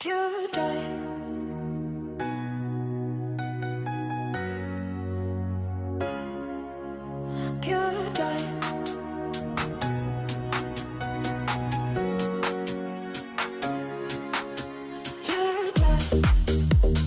Pure joy. Pure joy. Pure joy.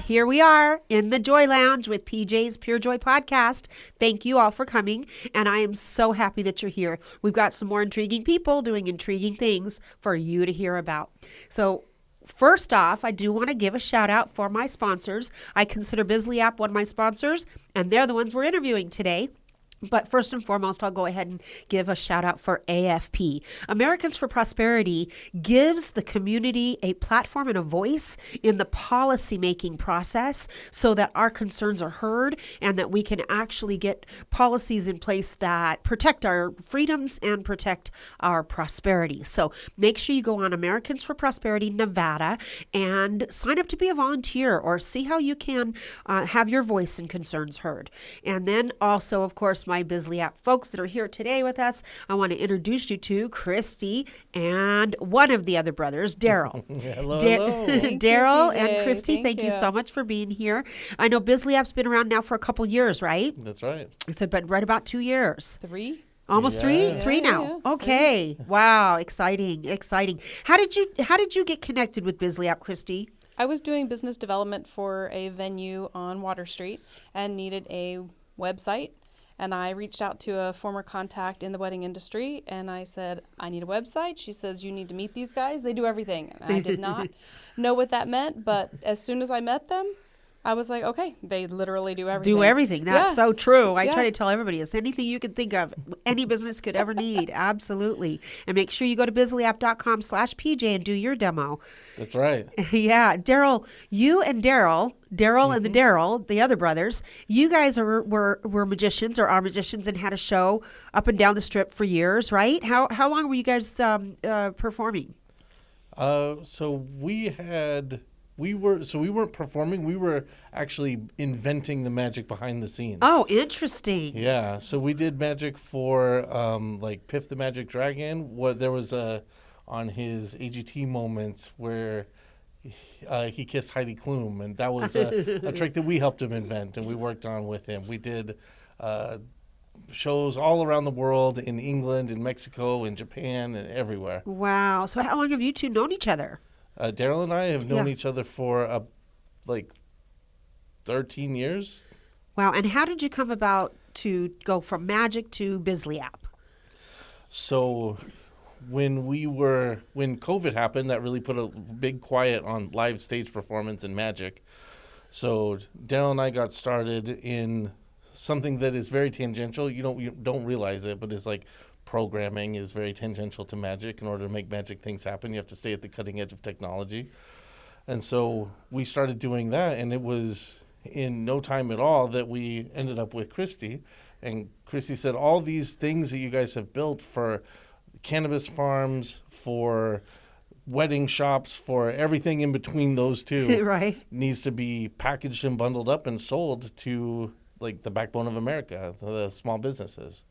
Here we are in the Joy Lounge with PJ's Pure Joy podcast. Thank you all for coming, and I am so happy that you're here. We've got some more intriguing people doing intriguing things for you to hear about. So first off, I do want to give a shout out for my sponsors. I consider BIZLYAPP one of my sponsors, and they're the ones we're interviewing today. But first and foremost, I'll go ahead and give a shout out for AFP. Americans for Prosperity gives the community a platform and a voice in the policy-making process so that our concerns are heard and that we can actually get policies in place that protect our freedoms and protect our prosperity. So make sure you go on Americans for Prosperity Nevada and sign up to be a volunteer or see how you can have your voice and concerns heard. And then also, of course, my BIZLYAPP folks that are here today with us. I want to introduce you to Christy and one of the other brothers, Daryl. Hello. Daryl and Christy, thank you you. so much for being here. I know BIZLYAPP's been around now for a couple years, right? That's right. I said, but right about 2 years. 3. Almost Yeah. three now. Yeah. Okay. Wow. Exciting. How did you get connected with BIZLYAPP, Christy? I was doing business development for a venue on Water Street and needed a website. And I reached out to a former contact in the wedding industry and I said, I need a website. She says, you need to meet these guys. They do everything. And I did not know what that meant. But as soon as I met them, I was like, okay, they literally do everything. Do everything. That's Yeah. so true. I Yeah. try to tell everybody it's anything you can think of, any business could ever need. Absolutely. And make sure you go to bizlyapp.com/PJ and do your demo. That's right. Yeah. Daryl, you and Daryl and the other brothers, you guys were magicians or are magicians and had a show up and down the strip for years, right? How long were you guys performing? So we weren't performing. We were actually inventing the magic behind the scenes. Oh, interesting. Yeah. So we did magic for like Piff the Magic Dragon. There was on his AGT moments where he kissed Heidi Klum, and that was a trick that we helped him invent and we worked on with him. We did shows all around the world, in England, in Mexico, in Japan, and everywhere. Wow. So how long have you two known each other? Daryl and I have known Yeah. each other for like 13 years. Wow. And how did you come about to go from magic to BIZLYAPP? So when COVID happened, that really put a big quiet on live stage performance and magic. So Daryl and I got started in something that is very tangential. You don't realize it, but it's like programming is very tangential to magic. In order to make magic things happen, you have to stay at the cutting edge of technology. And so we started doing that, and it was in no time at all that we ended up with Christy. And Christy said, all these things that you guys have built for cannabis farms, for wedding shops, for everything in between those two Right. needs to be packaged and bundled up and sold to like the backbone of America, the small businesses.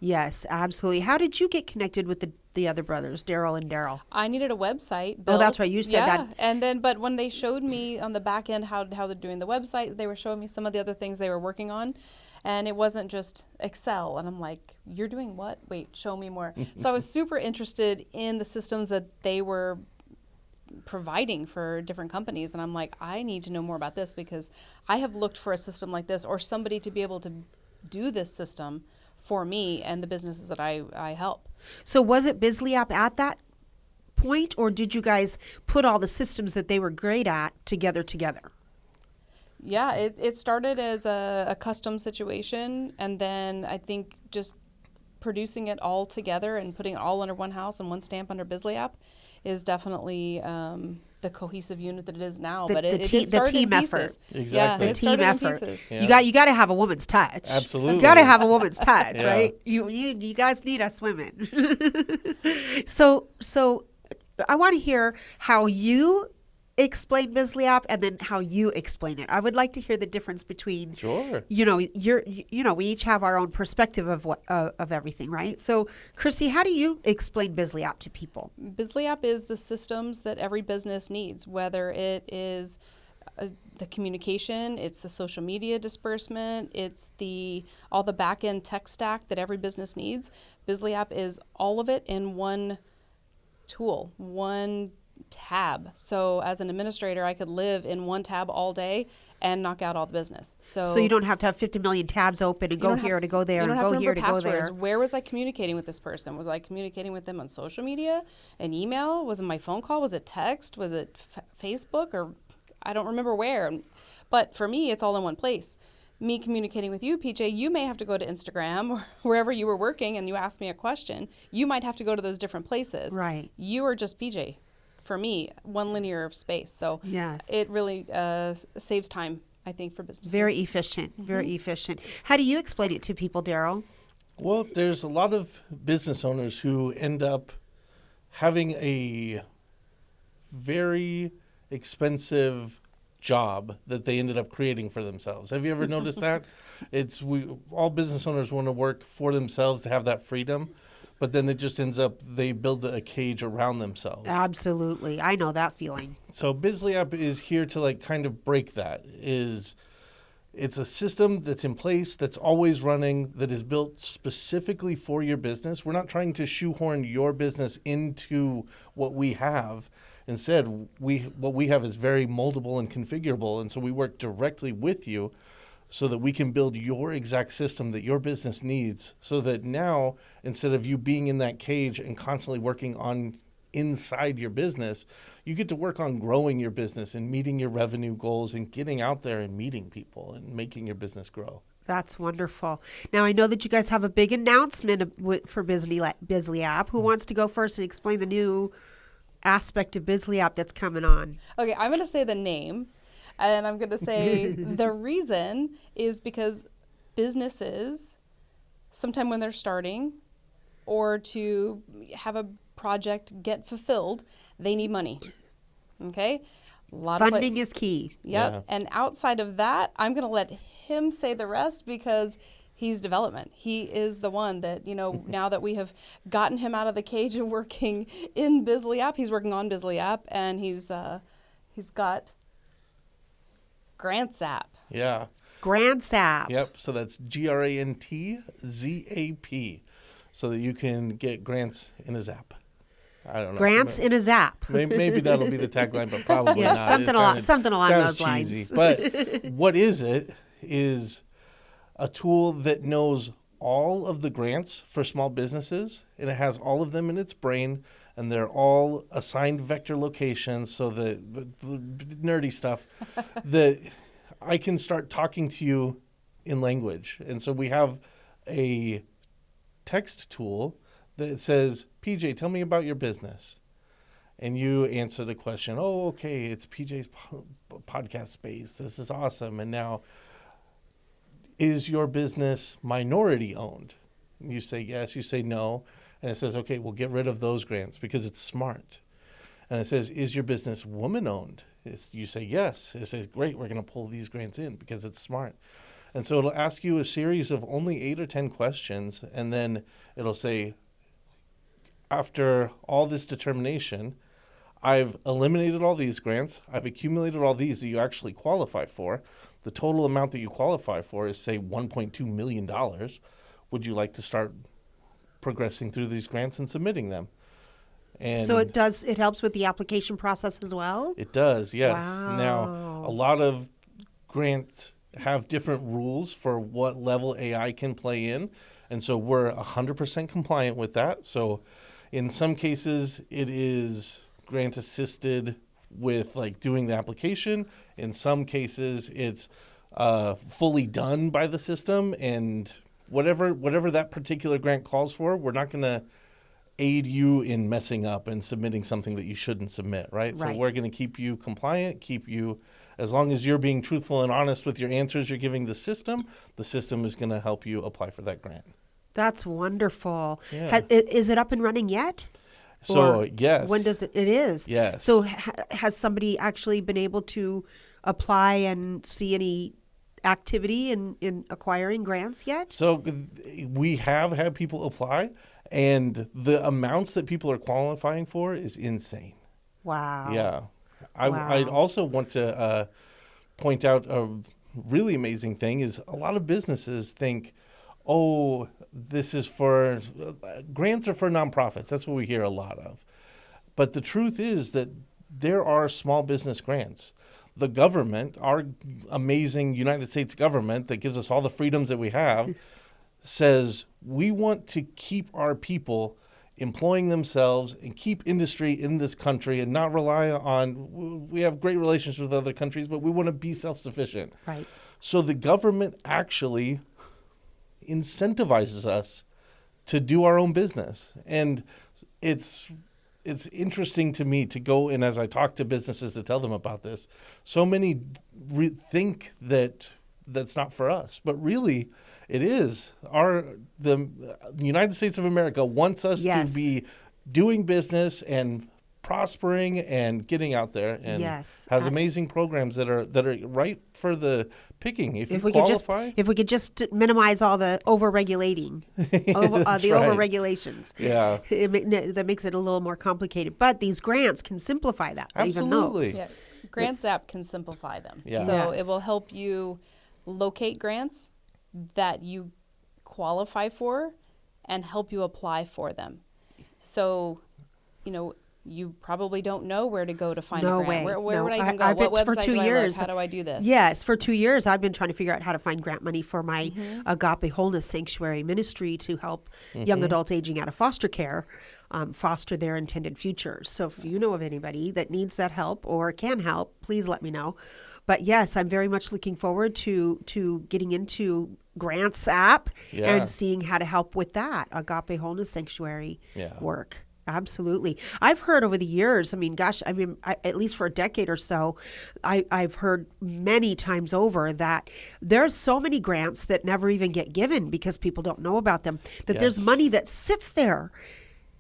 Yes, absolutely. How did you get connected with the other brothers, Daryl and Daryl? I needed a website Oh, that's built. right. You said yeah. that. And then, but when they showed me on the back end how they're doing the website, they were showing me some of the other things they were working on. And it wasn't just Excel. And I'm like, you're doing what? Wait, show me more. So I was super interested in the systems that they were providing for different companies. And I'm like, I need to know more about this because I have looked for a system like this or somebody to be able to do this system for me and the businesses that I help. So was it BIZLYAPP at that point, or did you guys put all the systems that they were great at together? Yeah, it started as a custom situation, and then I think just producing it all together and putting it all under one house and one stamp under BIZLYAPP is definitely the cohesive unit that it is now. But it did start team in pieces. effort. Exactly. Yeah, The it team started in effort. pieces. Yeah. You got to have a woman's touch. Absolutely. You got to have a woman's touch, Yeah. right? You guys need us women. So I want to hear how you explain BIZLYAPP and then how you explain it. I would like to hear the difference between, Sure. we each have our own perspective of what of everything, right? So, Christy, how do you explain BIZLYAPP to people? BIZLYAPP is the systems that every business needs, whether it is the communication, it's the social media disbursement, it's all the back-end tech stack that every business needs. BIZLYAPP is all of it in one tool, one tab. So as an administrator, I could live in one tab all day and knock out all the business. So you don't have to have 50 million tabs open and go here to go there and go here to go there. Where was I communicating with this person? Was I communicating with them on social media, an email? Was it my phone call? Was it text? Was it Facebook? Or I don't remember where. But for me, it's all in one place. Me communicating with you, PJ, you may have to go to Instagram or wherever you were working and you asked me a question. You might have to go to those different places. Right. You are just PJ. For me, one linear space. So yes, it really saves time, I think, for businesses. Very efficient, very efficient. How do you explain it to people, Daryl? Well, there's a lot of business owners who end up having a very expensive job that they ended up creating for themselves. Have you ever noticed that? All business owners want to work for themselves to have that freedom. But then it just ends up they build a cage around themselves. Absolutely. I know that feeling. So BIZLYAPP is here to kind of break that. It's a system that's in place, that's always running, that is built specifically for your business. We're not trying to shoehorn your business into what we have. Instead, what we have is very moldable and configurable, and so we work directly with you so that we can build your exact system that your business needs, so that now, instead of you being in that cage and constantly working on inside your business, you get to work on growing your business and meeting your revenue goals and getting out there and meeting people and making your business grow. That's wonderful. Now, I know that you guys have a big announcement for BIZLYAPP. Who wants to go first and explain the new aspect of BIZLYAPP that's coming on? Okay, I'm going to say the name. And I'm going to say the reason is because businesses, sometime when they're starting or to have a project get fulfilled, they need money. Okay? Funding is key. Yep. Yeah. And outside of that, I'm going to let him say the rest because he's development. He is the one that, now that we have gotten him out of the cage and working in BIZLYAPP, he's working on BIZLYAPP, and he's got Grants app. Yeah. Grants app. Yep. So that's GRANTZAP, so that you can get grants in his app. I don't know. Grants in his app. Maybe that'll be the tagline, but probably not. Something along those lines. Cheesy. But what is it? Is a tool that knows all of the grants for small businesses, and it has all of them in its brain. And they're all assigned vector locations, so the nerdy stuff that I can start talking to you in language. And so we have a text tool that says, PJ, tell me about your business. And you answer the question, oh, okay, it's PJ's podcast space. This is awesome. And now, is your business minority owned? You say yes, you say no. And it says, okay, we'll get rid of those grants because it's smart. And it says, is your business woman-owned? You say yes. It says, great, we're going to pull these grants in because it's smart. And so it'll ask you a series of only 8 or 10 questions, and then it'll say, after all this determination, I've eliminated all these grants. I've accumulated all these that you actually qualify for. The total amount that you qualify for is, say, $1.2 million. Would you like to start progressing through these grants and submitting them? And so it helps with the application process as well? It does, yes. Wow. Now, a lot of grants have different rules for what level AI can play in, and so we're 100% compliant with that. So in some cases, it is grant assisted with doing the application. In some cases, it's fully done by the system, and whatever that particular grant calls for, we're not going to aid you in messing up and submitting something that you shouldn't submit, right? So we're going to keep you compliant, as long as you're being truthful and honest with your answers you're giving the system is going to help you apply for that grant. That's wonderful. Yeah. Is it up and running yet? So, Or yes. When does it is? Yes. So has somebody actually been able to apply and see any activity in acquiring grants yet? So we have had people apply, and the amounts that people are qualifying for is insane. Wow. Yeah. Wow. I'd also want to point out a really amazing thing is a lot of businesses think, oh, this is for grants are for nonprofits. That's what we hear a lot of. But the truth is that there are small business grants. The government, our amazing United States government that gives us all the freedoms that we have, says we want to keep our people employing themselves and keep industry in this country and not rely on, we have great relations with other countries, but we want to be self-sufficient. Right. So the government actually incentivizes us to do our own business. And it's interesting to me to go, and as I talk to businesses to tell them about this, so many think that that's not for us, but really it is. The United States of America wants us Yes. to be doing business and prospering and getting out there, and Yes. has amazing programs that are ripe for the picking. If you we qualify, could just minimize all the over-regulating, the right. over-regulations. Yeah. That makes it a little more complicated. But these grants can simplify that. Absolutely. Even those. Yeah, Grants app can simplify them. Yeah. So Yes. it will help you locate grants that you qualify for and help you apply for them. So, you probably don't know where to go to find No a grant. way. Where No. would I even go? I've What been for website 2 do I years. look? How do I do this? Yes, for 2 years I've been trying to figure out how to find grant money for my Agape Wholeness Sanctuary ministry to help young adults aging out of foster care foster their intended futures. So if you know of anybody that needs that help or can help, please let me know. But yes, I'm very much looking forward to getting into Grants app Yeah. and seeing how to help with that Agape Wholeness Sanctuary Yeah. work. Absolutely. I've heard over the years, at least for a decade or so, I've heard many times over that there's so many grants that never even get given because people don't know about them, that there's Yes. money that sits there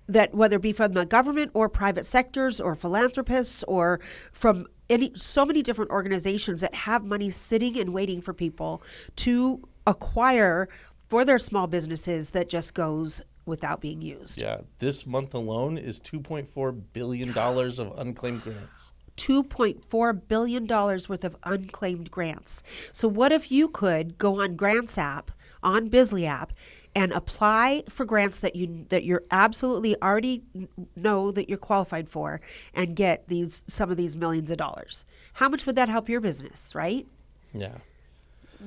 that whether it be from the government or private sectors or philanthropists or from so many different organizations that have money sitting and waiting for people to acquire for their small businesses that just goes without being used. Yeah, this month alone is $2.4 billion of unclaimed grants. $2.4 billion worth of unclaimed grants. So what if you could go on Grants app, on BIZLYAPP, and apply for grants that you're absolutely already know that you're qualified for and get some of these millions of dollars? How much would that help your business, right? Yeah.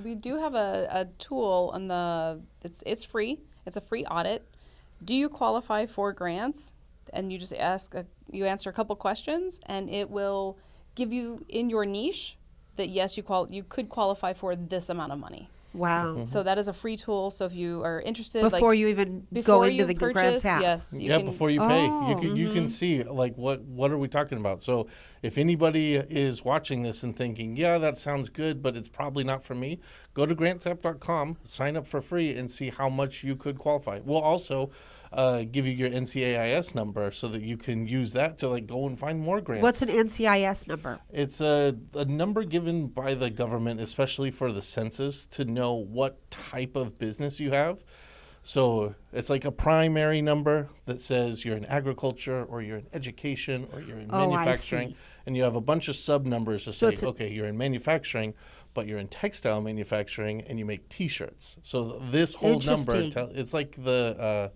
We do have a tool on it's free. It's a free audit. Do you qualify for grants? And you just you answer a couple questions, and it will give you in your niche that yes, you could qualify for this amount of money. Wow. So that is a free tool. So if you are interested, Before you even go before into you the purchase, Grants app. yes, Before you pay, Oh. you can see like what are we talking about. So if anybody is watching this and thinking, yeah, that sounds good, but it's probably not for me, go to grantsapp.com, sign up for free, and see how much you could qualify. We'll also give you your NCAIS number so that you can use that to go and find more grants. What's an NCIS number? It's a number given by the government, especially for the census, to know what type of business you have. So it's like a primary number that says you're in agriculture or you're in education or you're in manufacturing. see. And you have a bunch of sub numbers to So say, it's okay, you're in manufacturing, but you're in textile manufacturing and you make T-shirts. So this whole number, Interesting. it's like the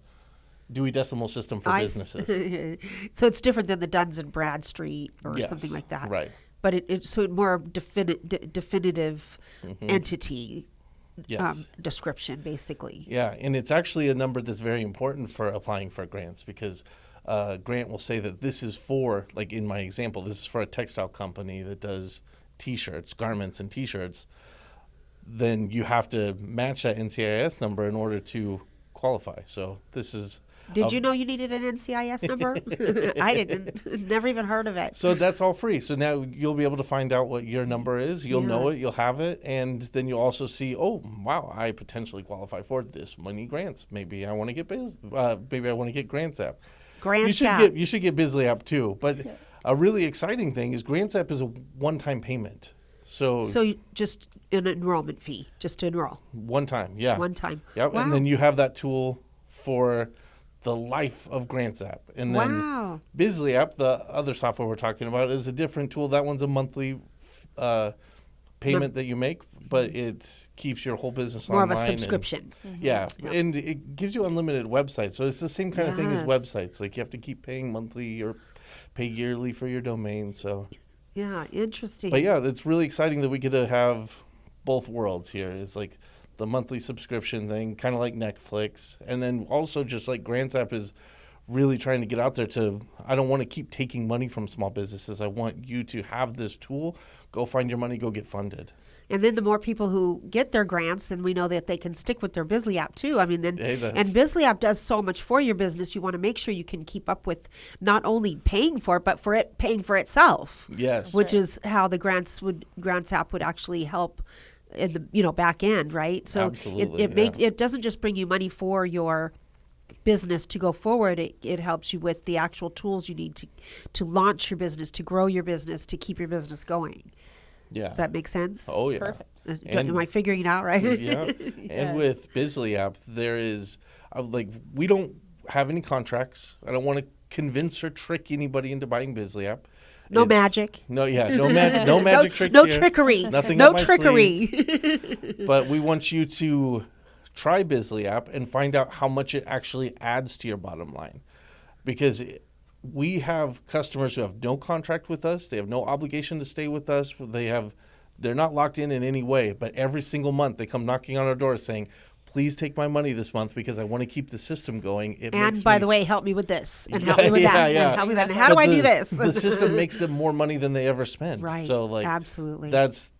Dewey Decimal System for businesses. So it's different than the Duns and Bradstreet or Yes, something like that. right. But it's more definitive entity Yes. description, basically. Yeah, and it's actually a number that's very important for applying for grants because grant will say that this is for, like in my example, this is for a textile company that does T-shirts, garments and T-shirts. Then you have to match that NCIS number in order to qualify. So this is... Did you know you needed an NCIS number? I didn't. Never even heard of it. So that's all free. So now you'll be able to find out what your number is. You'll know it. Yes. You'll have it. And then you'll also see, oh, wow, I potentially qualify for this many grants. Maybe I want to get Grants app. Grants should app. get BIZLYAPP too. But a really exciting thing is Grants app is a one-time payment. So just an enrollment fee, just to enroll. one time, yeah. One time. Yep. Wow. And then you have that tool for the life of Grants app. And then Wow. BIZLYAPP, the other software we're talking about, is a different tool. That one's a monthly payment that you make, but it keeps your whole business More online. of a subscription. Yeah, and it gives you unlimited websites. So it's the same kind of thing as Yes. websites. Like you have to keep paying monthly or pay yearly for your domain. So, Yeah, interesting. but yeah, it's really exciting that we get to have both worlds here. It's like the monthly subscription thing, kind of like Netflix, and then also just like Grants app is really trying to get out there to. I don't want to keep taking money from small businesses. I want you to have this tool. Go find your money. Go get funded. And then the more people who get their grants, then we know that they can stick with their BIZLYAPP too. I mean, then Hey, and that's- BIZLYAPP does so much for your business. You want to make sure you can keep up with not only paying for it, but for it paying for itself. Yes. Which is how the grants app would actually help in the back end, right? So Absolutely, it doesn't just bring you money for your business to go forward. It helps you with the actual tools you need to launch your business, to grow your business, to keep your business going. Yeah. Does that make sense? Oh yeah. Perfect. Am I figuring it out right? Yeah. And with BIZLYAPP, there is we don't have any contracts. I don't want to convince or trick anybody into buying BIZLYAPP. No magic. No, yeah, no magic. No magic tricks. No here. trickery. Nothing. No up my trickery. sleeve. But we want you to try BIZLYAPP and find out how much it actually adds to your bottom line, because we have customers who have no contract with us. They have no obligation to stay with us. They're not locked in any way. But every single month they come knocking on our door saying, "Please take my money this month because I want to keep the system going." And by the way, help me with this and help me with Yeah, that. yeah. And help me with that. And how do I do this? The system makes them more money than they ever spend. Right. So Absolutely. that's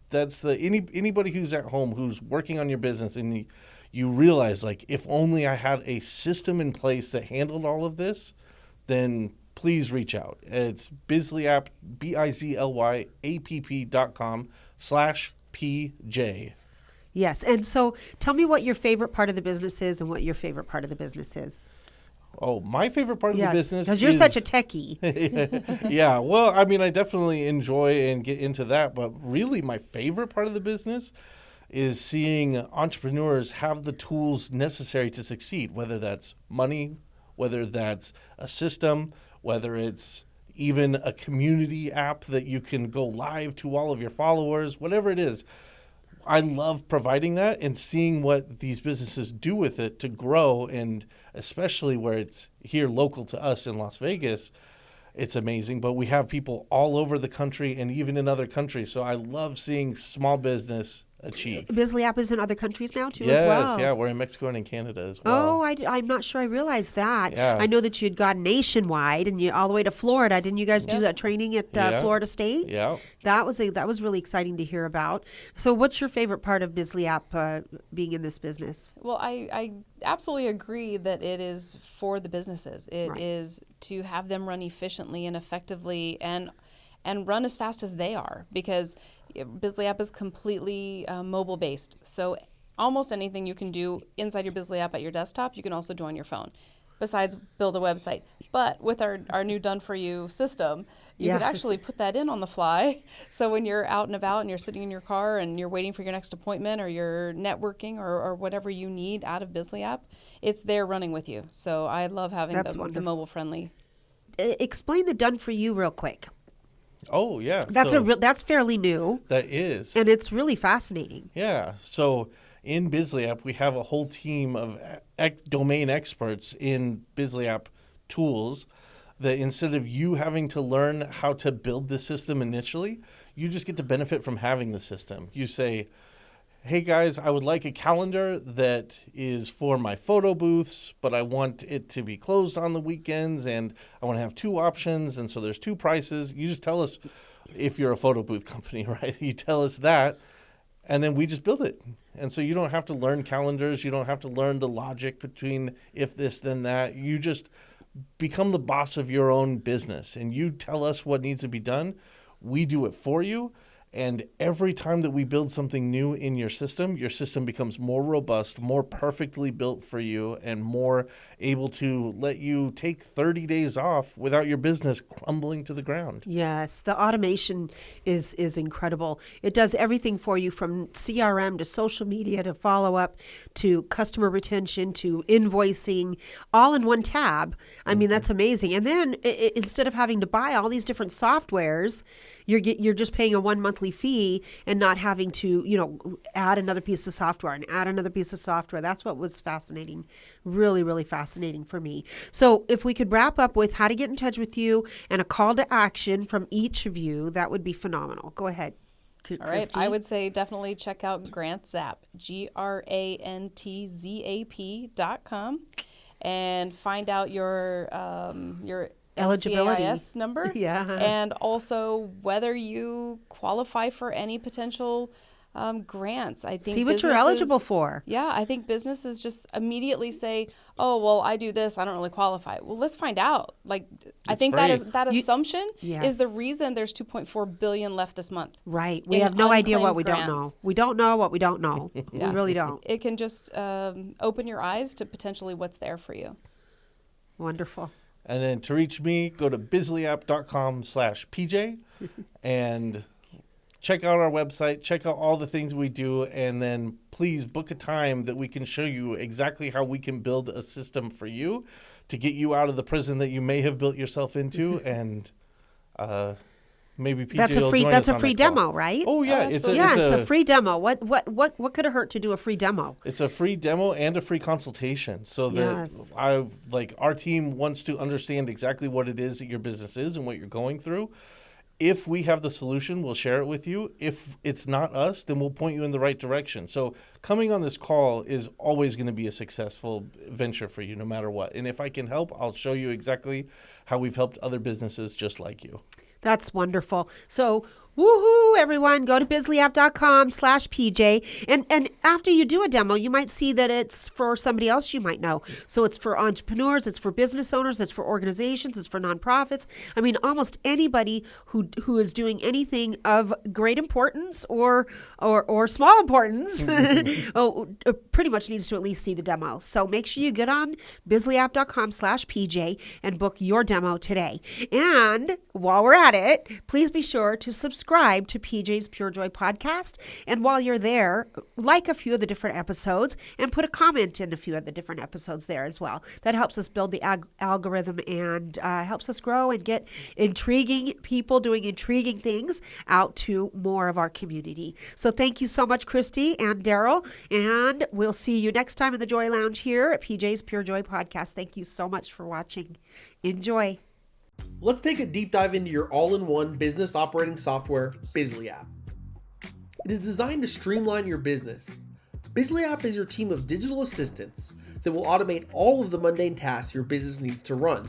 anybody who's at home who's working on your business and you realize if only I had a system in place that handled all of this, then please reach out. It's BIZLYAPP, BIZLYAPP.com/PJ. Yes. And so tell me what your favorite part of the business is and what your favorite part of the business is. Oh, my favorite part of the business because you're is, such a techie. Yeah, well, I mean, I definitely enjoy and get into that, but really my favorite part of the business is seeing entrepreneurs have the tools necessary to succeed, whether that's money, whether that's a system, whether it's even a community app that you can go live to all of your followers, whatever it is. I love providing that and seeing what these businesses do with it to grow, and especially where it's here local to us in Las Vegas, it's amazing. But we have people all over the country and even in other countries. So I love seeing small business achieve. BIZLYAPP is in other countries now too Yes, as well. yeah, we're in Mexico and in Canada as well. Oh, I'm not sure I realized that. Yeah. I know that you had gone nationwide and you all the way to Florida. Didn't you guys do that training at Yeah. Florida State? Yeah. That was really exciting to hear about. So what's your favorite part of BIZLYAPP being in this business? Well, I absolutely agree that it is for the businesses. It is to have them run efficiently and effectively and run as fast as they are, because BIZLYAPP is completely mobile based. So almost anything you can do inside your BIZLYAPP at your desktop, you can also do on your phone, besides build a website. But with our new done for you system, you could actually put that in on the fly. So when you're out and about and you're sitting in your car and you're waiting for your next appointment or you're networking or whatever you need out of BIZLYAPP, it's there running with you. So I love having the mobile friendly. Explain the done for you real quick. Oh, yeah. That's fairly new. That is. And it's really fascinating. Yeah. So in BIZLYAPP, we have a whole team of domain experts in BIZLYAPP tools that instead of you having to learn how to build the system initially, you just get to benefit from having the system. You say, hey guys, I would like a calendar that is for my photo booths, but I want it to be closed on the weekends and I want to have 2 options. And so there's 2 prices. You just tell us if you're a photo booth company, right? You tell us that and then we just build it. And so you don't have to learn calendars. You don't have to learn the logic between if this, then that. You just become the boss of your own business and you tell us what needs to be done. We do it for you. And every time that we build something new in your system becomes more robust, more perfectly built for you, and more able to let you take 30 days off without your business crumbling to the ground. Yes, the automation is incredible. It does everything for you, from CRM to social media to follow-up to customer retention to invoicing, all in one tab. I mean, that's amazing. And then instead of having to buy all these different softwares, you're just paying a one monthly fee and not having to, add another piece of software and add another piece of software. That's what was fascinating, really, really fascinating for me. So if we could wrap up with how to get in touch with you and a call to action from each of you, that would be phenomenal. Go ahead. All right. I would say definitely check out GrantZapp, GrantZapp.com, and find out your eligibility LCAIS number. Yeah. And also whether you qualify for any potential grants. I think see what you're eligible for. Yeah, I think businesses just immediately say, "Oh, well, I do this. I don't really qualify." Well, let's find out. I think free. that assumption Yes. is the reason there's 2.4 billion left this month. Right. We in have no idea what we unclaimed don't know. grants. We don't know what we don't know. Yeah. We really don't. It can just open your eyes to potentially what's there for you. Wonderful. And then to reach me, go to BIZLYAPP.com/PJ and check out our website, check out all the things we do, and then please book a time that we can show you exactly how we can build a system for you to get you out of the prison that you may have built yourself into, and maybe PJ That's a will free. join That's us a on free that call. demo, right? Oh yeah, Oh, it's a free demo. What could it hurt to do a free demo? It's a free demo and a free consultation, so that Yes. our team wants to understand exactly what it is that your business is and what you're going through. If we have the solution, we'll share it with you. If it's not us, then we'll point you in the right direction. So coming on this call is always going to be a successful venture for you, no matter what. And if I can help, I'll show you exactly how we've helped other businesses just like you. That's wonderful. So, woohoo, everyone. Go to bizlyapp.com/PJ. And after you do a demo, you might see that it's for somebody else you might know. So it's for entrepreneurs, it's for business owners, it's for organizations, it's for nonprofits. I mean, almost anybody who is doing anything of great importance or small importance pretty much needs to at least see the demo. So make sure you get on bizlyapp.com/PJ and book your demo today. And while we're at it, please be sure to subscribe to PJ's PureJoy podcast. And while you're there, like a few of the different episodes and put a comment in a few of the different episodes there as well. That helps us build the algorithm and helps us grow and get intriguing people doing intriguing things out to more of our community. So thank you so much, Christy and Daryl. And we'll see you next time in the Joy Lounge here at PJ's PureJoy podcast. Thank you so much for watching. Enjoy. Let's take a deep dive into your all-in-one business operating software, BIZLYAPP. It is designed to streamline your business. BIZLYAPP is your team of digital assistants that will automate all of the mundane tasks your business needs to run.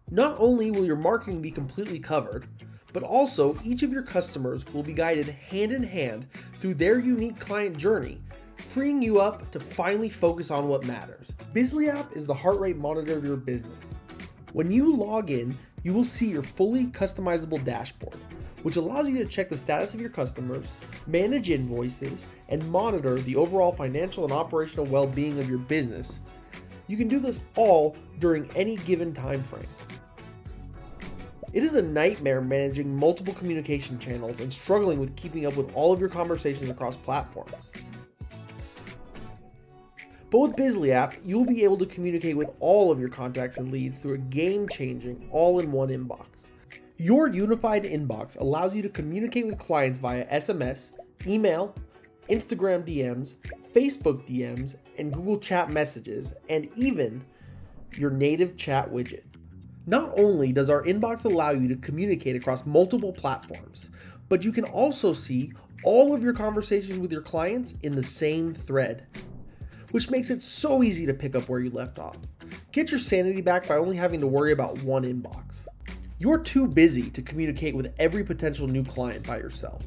Not only will your marketing be completely covered, but also each of your customers will be guided hand in hand through their unique client journey, freeing you up to finally focus on what matters. BIZLYAPP is the heart rate monitor of your business. When you log in, you will see your fully customizable dashboard, which allows you to check the status of your customers, manage invoices, and monitor the overall financial and operational well-being of your business. You can do this all during any given time frame. It is a nightmare managing multiple communication channels and struggling with keeping up with all of your conversations across platforms. But with BIZLYAPP, you will be able to communicate with all of your contacts and leads through a game-changing, all-in-one inbox. Your unified inbox allows you to communicate with clients via SMS, email, Instagram DMs, Facebook DMs, and Google Chat messages, and even your native chat widget. Not only does our inbox allow you to communicate across multiple platforms, but you can also see all of your conversations with your clients in the same thread, which makes it so easy to pick up where you left off. Get your sanity back by only having to worry about one inbox. You're too busy to communicate with every potential new client by yourself.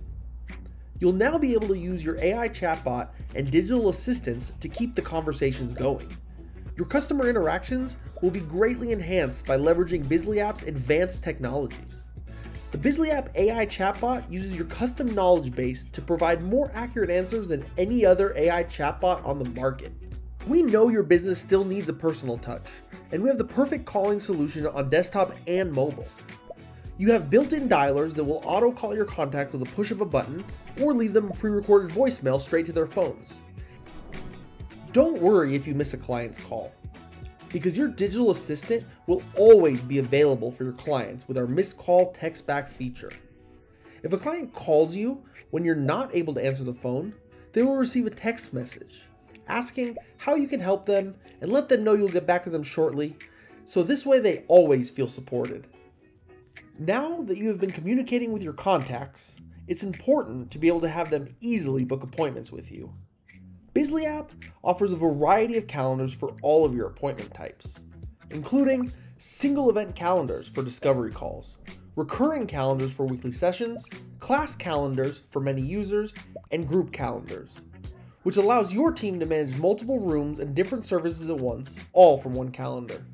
You'll now be able to use your AI chatbot and digital assistants to keep the conversations going. Your customer interactions will be greatly enhanced by leveraging BIZLYAPP's advanced technologies. The BIZLYAPP AI chatbot uses your custom knowledge base to provide more accurate answers than any other AI chatbot on the market. We know your business still needs a personal touch, and we have the perfect calling solution on desktop and mobile. You have built-in dialers that will auto-call your contact with a push of a button or leave them a pre-recorded voicemail straight to their phones. Don't worry if you miss a client's call, because your digital assistant will always be available for your clients with our missed call text back feature. If a client calls you when you're not able to answer the phone, they will receive a text message asking how you can help them and let them know you'll get back to them shortly, so this way they always feel supported. Now that you have been communicating with your contacts, it's important to be able to have them easily book appointments with you. BIZLYAPP offers a variety of calendars for all of your appointment types, including single event calendars for discovery calls, recurring calendars for weekly sessions, class calendars for many users, and group calendars, which allows your team to manage multiple rooms and different services at once, all from one calendar.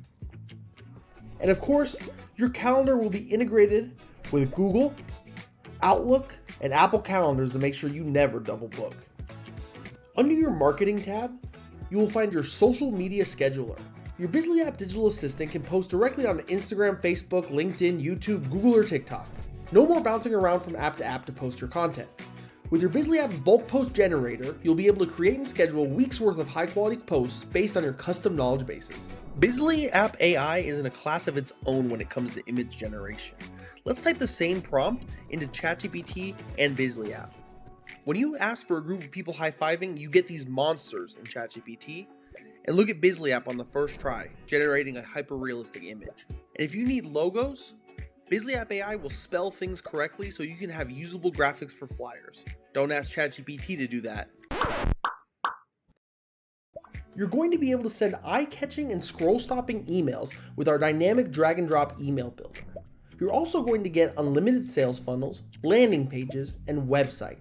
And of course, your calendar will be integrated with Google, Outlook, and Apple calendars to make sure you never double book. Under your marketing tab, you will find your social media scheduler. Your BIZLYAPP digital assistant can post directly on Instagram, Facebook, LinkedIn, YouTube, Google, or TikTok. No more bouncing around from app to app to post your content. With your BIZLYAPP bulk post generator, you'll be able to create and schedule weeks worth of high quality posts based on your custom knowledge bases. BIZLYAPP AI is in a class of its own when it comes to image generation. Let's type the same prompt into ChatGPT and BIZLYAPP. When you ask for a group of people high-fiving, you get these monsters in ChatGPT. And look at BIZLYAPP on the first try, generating a hyper-realistic image. And if you need logos, BIZLYAPP AI will spell things correctly so you can have usable graphics for flyers. Don't ask ChatGPT to do that. You're going to be able to send eye-catching and scroll-stopping emails with our dynamic drag-and-drop email builder. You're also going to get unlimited sales funnels, landing pages, and websites.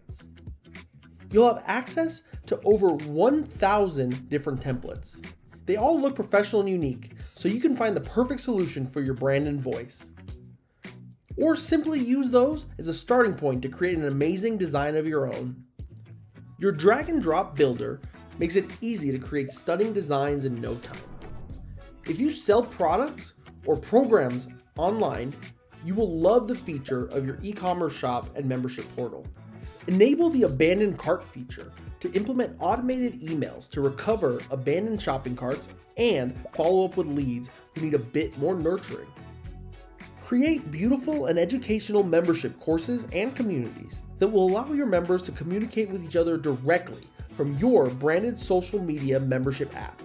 You'll have access to over 1,000 different templates. They all look professional and unique, so you can find the perfect solution for your brand and voice. Or simply use those as a starting point to create an amazing design of your own. Your drag and drop builder makes it easy to create stunning designs in no time. If you sell products or programs online, you will love the feature of your e-commerce shop and membership portal. Enable the abandoned cart feature to implement automated emails to recover abandoned shopping carts and follow up with leads who need a bit more nurturing. Create beautiful and educational membership courses and communities that will allow your members to communicate with each other directly from your branded social media membership app.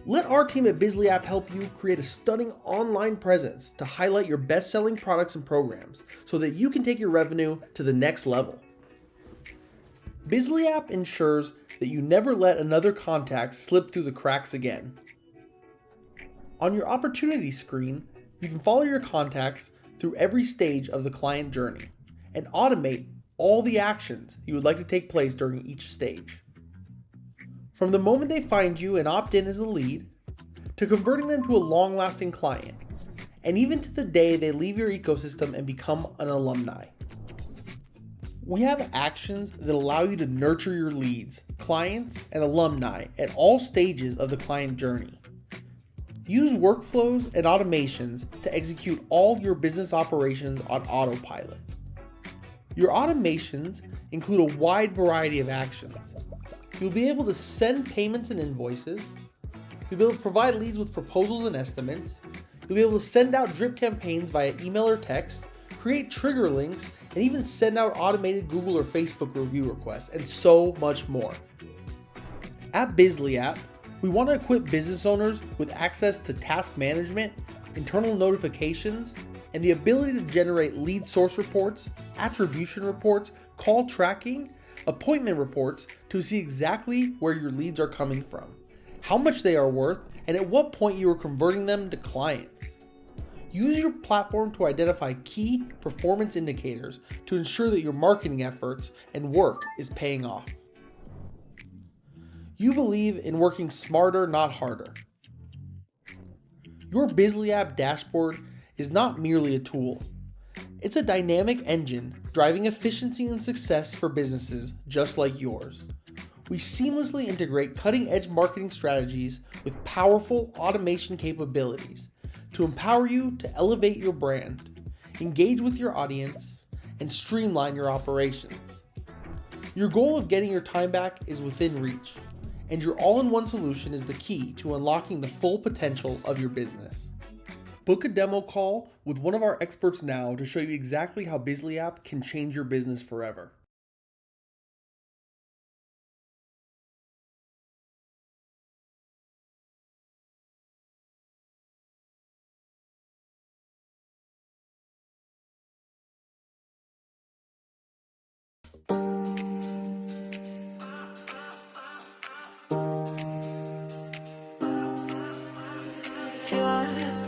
Let our team at BIZLYAPP help you create a stunning online presence to highlight your best-selling products and programs so that you can take your revenue to the next level. BIZLYAPP ensures that you never let another contact slip through the cracks again. On your opportunity screen, you can follow your contacts through every stage of the client journey and automate all the actions you would like to take place during each stage. From the moment they find you and opt in as a lead, to converting them to a long-lasting client, and even to the day they leave your ecosystem and become an alumni. We have actions that allow you to nurture your leads, clients, and alumni at all stages of the client journey. Use workflows and automations to execute all your business operations on autopilot. Your automations include a wide variety of actions. You'll be able to send payments and invoices. You'll be able to provide leads with proposals and estimates. You'll be able to send out drip campaigns via email or text, create trigger links, and even send out automated Google or Facebook review requests, and so much more. At BIZLYAPP, we want to equip business owners with access to task management, internal notifications, and the ability to generate lead source reports, attribution reports, call tracking, appointment reports to see exactly where your leads are coming from, how much they are worth, and at what point you are converting them to clients. Use your platform to identify key performance indicators to ensure that your marketing efforts and work is paying off. You believe in working smarter, not harder. Your BIZLYAPP dashboard is not merely a tool. It's a dynamic engine driving efficiency and success for businesses just like yours. We seamlessly integrate cutting-edge marketing strategies with powerful automation capabilities to empower you to elevate your brand, engage with your audience, and streamline your operations. Your goal of getting your time back is within reach, and your all-in-one solution is the key to unlocking the full potential of your business. Book a demo call with one of our experts now to show you exactly how BIZLYAPP can change your business forever. Pure